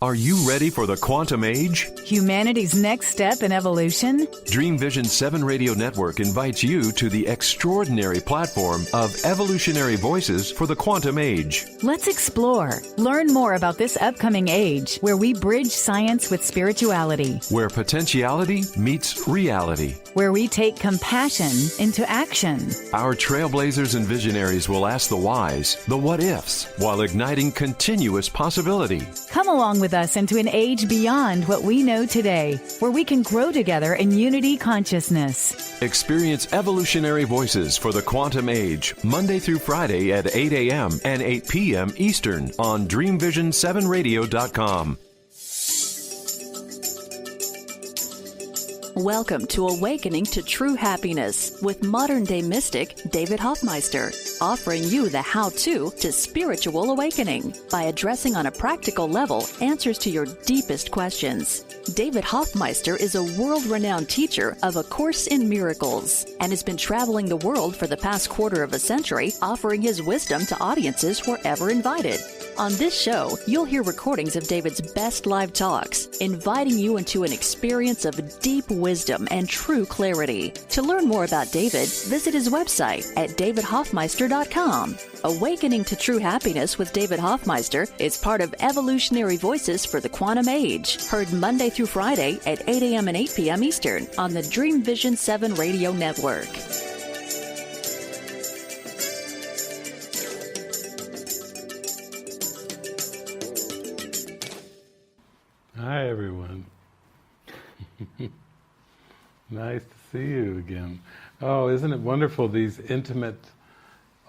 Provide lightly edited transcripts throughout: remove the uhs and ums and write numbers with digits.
Are you ready for the quantum age? Humanity's next step in evolution? Dream Vision 7 Radio Network invites you to the extraordinary platform of evolutionary voices for the quantum age. Let's explore. Learn more about this upcoming age where we bridge science with spirituality. Where potentiality meets reality. Where we take compassion into action. Our trailblazers and visionaries will ask the whys, the what-ifs, while igniting continuous possibility. Come along with us into an age beyond what we know today, where we can grow together in unity consciousness. Experience evolutionary voices for the quantum age, Monday through Friday at 8 a.m. and 8 p.m. Eastern on DreamVision7Radio.com. Welcome to Awakening to True Happiness with modern-day mystic David Hoffmeister, offering you the how-to to spiritual awakening by addressing on a practical level answers to your deepest questions. David Hoffmeister is a world-renowned teacher of A Course in Miracles and has been traveling the world for the past quarter of a century, offering his wisdom to audiences wherever invited. On this show, you'll hear recordings of David's best live talks, inviting you into an experience of deep wisdom and true clarity. To learn more about David, visit his website at davidhoffmeister.com. Awakening to True Happiness with David Hoffmeister is part of Evolutionary Voices for the Quantum Age, heard Monday through Friday at 8 a.m. and 8 p.m. Eastern on the Dream Vision 7 Radio Network. Hi, everyone. Nice to see you again. Oh, isn't it wonderful, these intimate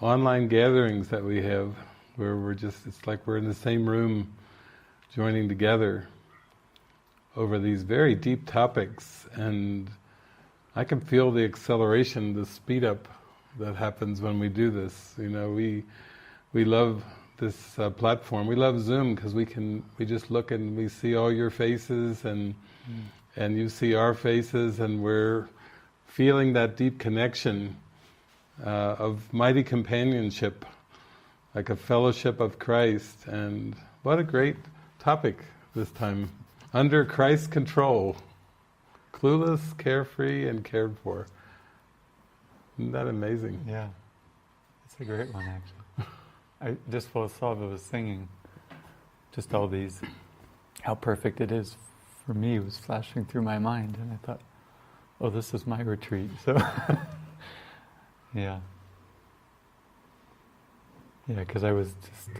online gatherings that we have, where it's like we're in the same room joining together over these very deep topics, and I can feel the acceleration, the speed up that happens when we do this. You know, we love this platform. We love Zoom because we just look and we see all your faces and you see our faces, and we're feeling that deep connection of mighty companionship, like a fellowship of Christ. And what a great topic this time. Under Christ's control. Clueless, carefree, and cared for. Isn't that amazing? Yeah. It's a great one, actually. I just while Salva was singing, just all these, how perfect it is for me was flashing through my mind, and I thought, oh, this is my retreat. So, yeah, because I was just,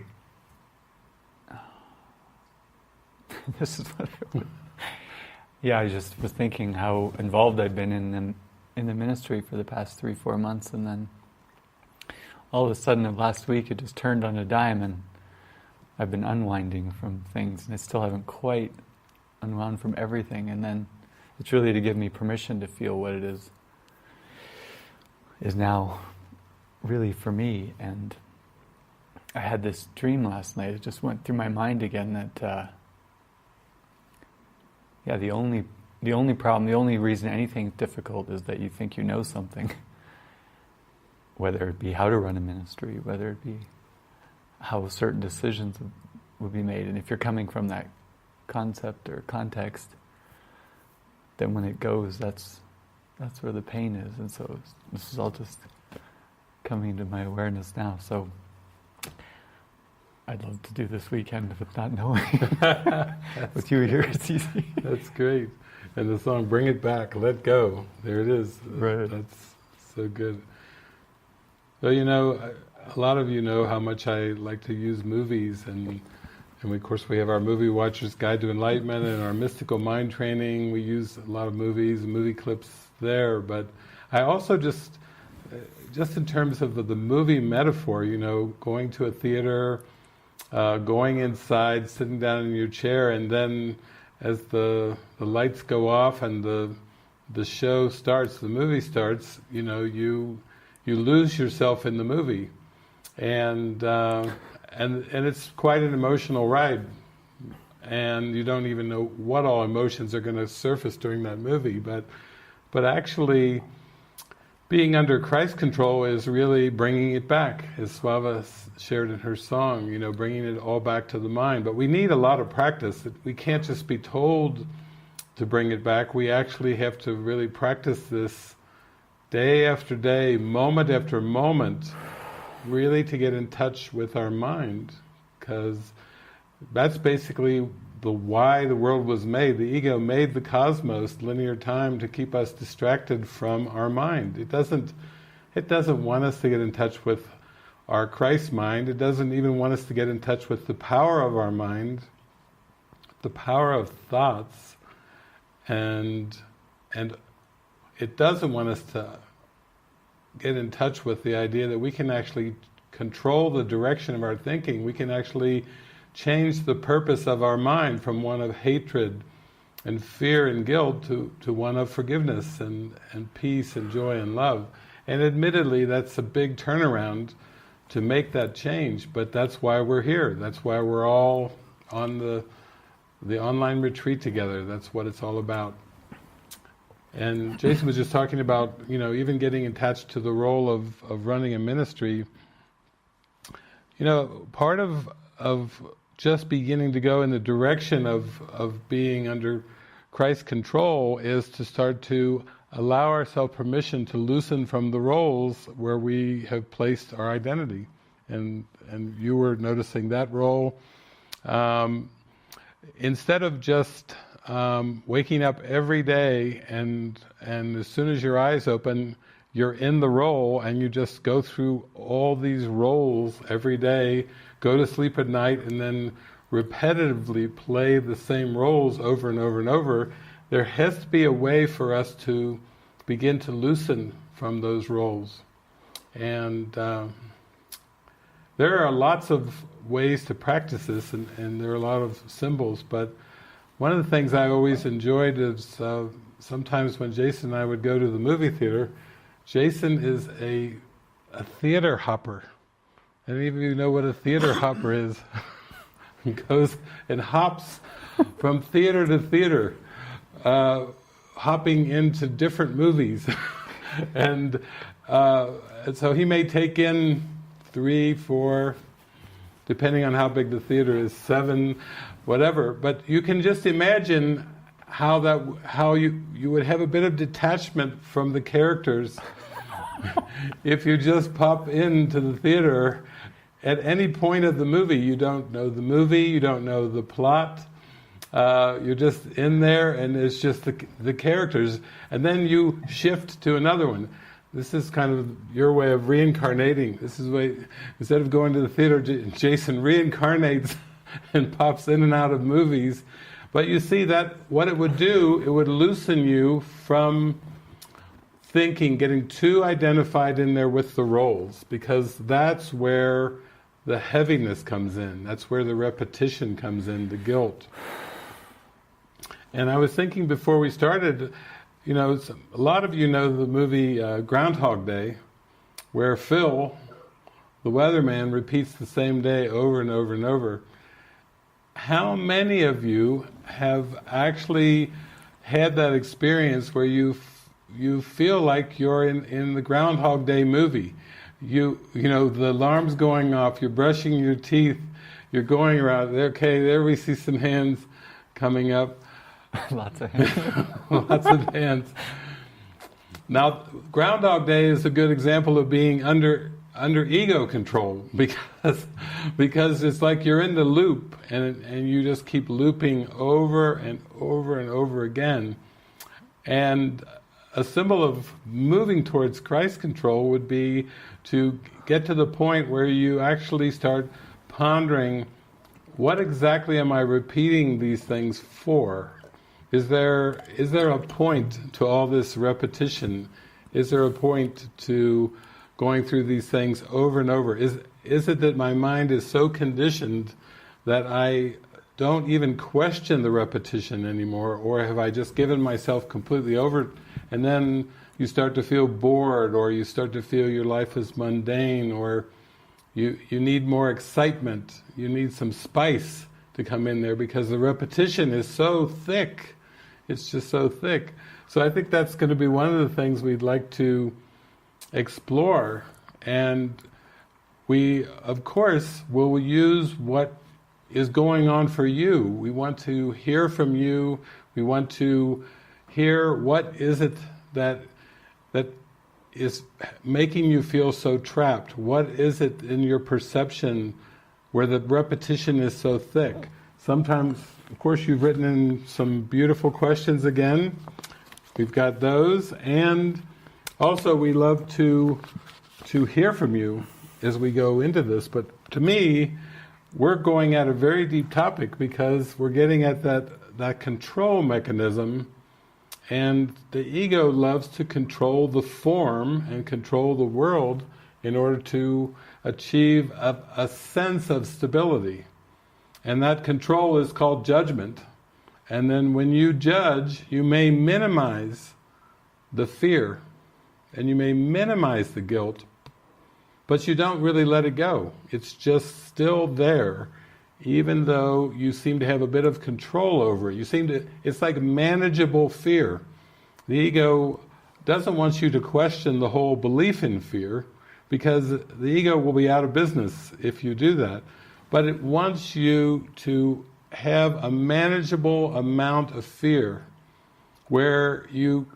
this is what it was. Yeah, I just was thinking how involved I've been in the ministry for the past 3-4 months, and then all of a sudden, last week, it just turned on a dime, and I've been unwinding from things, and I still haven't quite unwound from everything. And then it's really to give me permission to feel what it is now really for me. And I had this dream last night. It just went through my mind again that, the only problem, the only reason anything's difficult is that you think you know something. Whether it be how to run a ministry, whether it be how certain decisions would be made. And if you're coming from that concept or context, then when it goes, that's where the pain is. And so this is all just coming to my awareness now. So I'd love to do this weekend with not knowing. With you here, it's easy. That's great. And the song, Bring It Back, Let Go. There it is. Right. That's so good. So, you know, a lot of you know how much I like to use movies, and of course we have our Movie Watcher's Guide to Enlightenment and our Mystical Mind Training. We use a lot of movies and movie clips there, but I also just in terms of the movie metaphor, you know, going to a theater, going inside, sitting down in your chair, and then as the lights go off and the show starts, the movie starts, you know, you lose yourself in the movie, and it's quite an emotional ride, and you don't even know what all emotions are going to surface during that movie. But actually, being under Christ control is really bringing it back, as Swava shared in her song, bringing it all back to the mind. But we need a lot of practice. We can't just be told to bring it back. We actually have to really practice this day after day, moment after moment, really to get in touch with our mind, because that's basically why the world was made. The ego made the cosmos, linear time, to keep us distracted from our mind. It doesn't want us to get in touch with our Christ mind. It doesn't even want us to get in touch with the power of our mind, the power of thoughts, and it doesn't want us to get in touch with the idea that we can actually control the direction of our thinking. We can actually change the purpose of our mind from one of hatred and fear and guilt to one of forgiveness and peace and joy and love. And admittedly, that's a big turnaround to make that change, but that's why we're here. That's why we're all on the online retreat together. That's what it's all about. And Jason was just talking about, even getting attached to the role of running a ministry. Part of just beginning to go in the direction of being under Christ's control is to start to allow ourselves permission to loosen from the roles where we have placed our identity. And you were noticing that role. Instead of just waking up every day and as soon as your eyes open, you're in the role and you just go through all these roles every day, go to sleep at night, and then repetitively play the same roles over and over and over. There has to be a way for us to begin to loosen from those roles. And there are lots of ways to practice this, and there are a lot of symbols, but one of the things I always enjoyed is sometimes when Jason and I would go to the movie theater. Jason is a theater hopper. Any of you know what a theater hopper is? He goes and hops from theater to theater, hopping into different movies. and so he may take in 3, 4, depending on how big the theater is, 7, whatever. But you can just imagine how you would have a bit of detachment from the characters if you just pop into the theater at any point of the movie. You don't know the movie, you don't know the plot, you're just in there and it's just the characters, and then you shift to another one. This is kind of your way of reincarnating. This is way, instead of going to the theater, Jason reincarnates and pops in and out of movies. But you see that what it would do, it would loosen you from thinking, getting too identified in there with the roles, because that's where the heaviness comes in. That's where the repetition comes in, the guilt. And I was thinking before we started, a lot of you know the movie Groundhog Day, where Phil, the weatherman, repeats the same day over and over and over. How many of you have actually had that experience where you feel like you're in the Groundhog Day movie? The alarm's going off, you're brushing your teeth, you're going around, okay, there we see some hands coming up. Lots of hands. Lots of hands. Now, Groundhog Day is a good example of being under ego control, because it's like you're in the loop and you just keep looping over and over and over again. And a symbol of moving towards Christ control would be to get to the point where you actually start pondering, what exactly am I repeating these things for? Is there a point to all this repetition? Is there a point to going through these things over and over? Is it that my mind is so conditioned that I don't even question the repetition anymore, or have I just given myself completely over? And then you start to feel bored, or you start to feel your life is mundane, or you need more excitement, you need some spice to come in there, because the repetition is so thick. It's just so thick. So I think that's going to be one of the things we'd like to explore, and we, of course, will use what is going on for you. We want to hear from you. We want to hear what is it that is making you feel so trapped. What is it in your perception where the repetition is so thick? Sometimes, of course, you've written in some beautiful questions again. We've got those, and also we love to hear from you as we go into this. But to me, we're going at a very deep topic because we're getting at that control mechanism, and the ego loves to control the form and control the world in order to achieve a sense of stability. And that control is called judgment. And then when you judge, you may minimize the fear and you may minimize the guilt, but you don't really let it go. It's just still there, even though you seem to have a bit of control over it. It's like manageable fear. The ego doesn't want you to question the whole belief in fear, because the ego will be out of business if you do that. But it wants you to have a manageable amount of fear, where you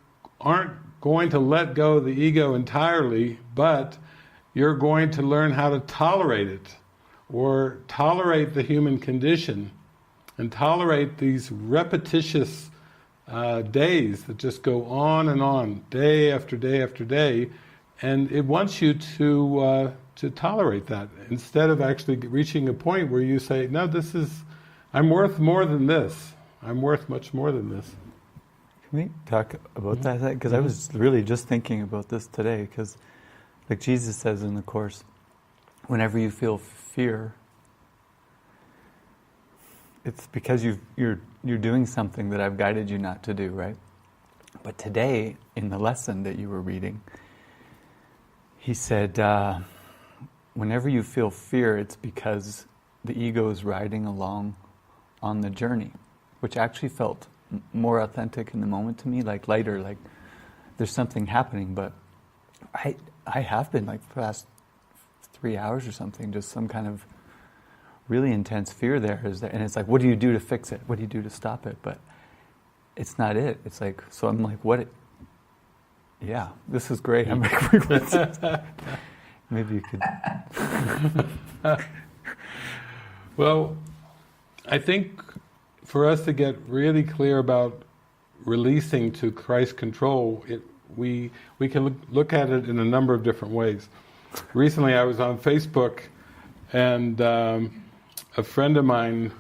aren't going to let go of the ego entirely, but you're going to learn how to tolerate it, or tolerate the human condition, and tolerate these repetitious days that just go on, day after day after day, and it wants you to tolerate that, instead of actually reaching a point where you say, no, I'm worth more than this. I'm worth much more than this. Can we talk about that? Because I was really just thinking about this today, because like Jesus says in the Course, whenever you feel fear, it's because you're doing something that I've guided you not to do, right? But today, in the lesson that you were reading, he said, whenever you feel fear, it's because the ego is riding along on the journey, which actually felt more authentic in the moment to me, like lighter, like there's something happening. But I have been, like, for the past 3 hours or something, just some kind of really intense fear there. And it's like, what do you do to fix it? What do you do to stop it? But it's not it. It's like, so I'm like, yeah, this is great. I'm like, maybe you could. Well, I think for us to get really clear about releasing to Christ control, we can look at it in a number of different ways. Recently I was on Facebook, and a friend of mine,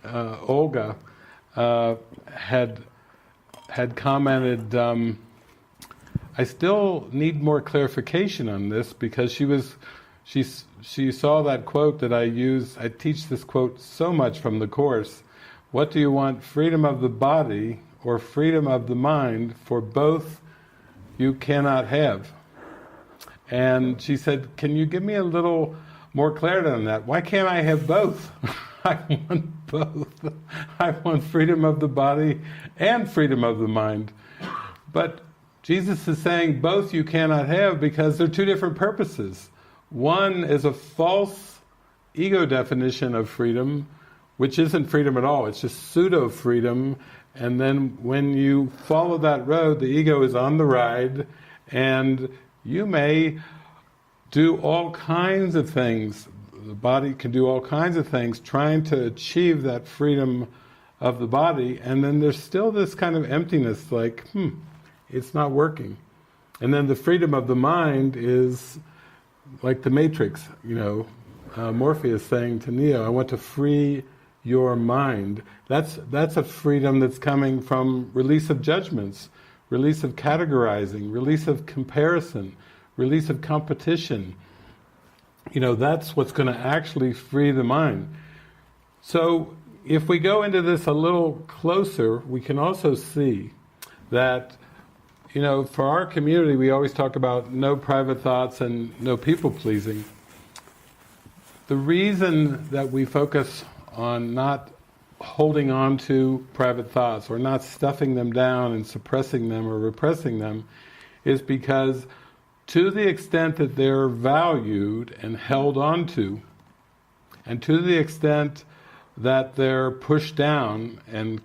Olga, had commented, I still need more clarification on this, because she saw that quote that I use. I teach this quote so much from the Course. What do you want, freedom of the body or freedom of the mind? For both you cannot have. And she said, can you give me a little more clarity on that? Why can't I have both? I want both. I want freedom of the body and freedom of the mind. But Jesus is saying both you cannot have, because they're two different purposes. One is a false ego definition of freedom, which isn't freedom at all. It's just pseudo-freedom. And then when you follow that road, the ego is on the ride, and you may do all kinds of things. The body can do all kinds of things trying to achieve that freedom of the body, and then there's still this kind of emptiness, like, it's not working. And then the freedom of the mind is like the Matrix, Morpheus saying to Neo, I want to free your mind. That's a freedom that's coming from release of judgments, release of categorizing, release of comparison, release of competition. That's what's going to actually free the mind. So if we go into this a little closer, we can also see that, for our community, we always talk about no private thoughts and no people-pleasing. The reason that we focus on not holding on to private thoughts, or not stuffing them down and suppressing them or repressing them, is because to the extent that they're valued and held onto, and to the extent that they're pushed down and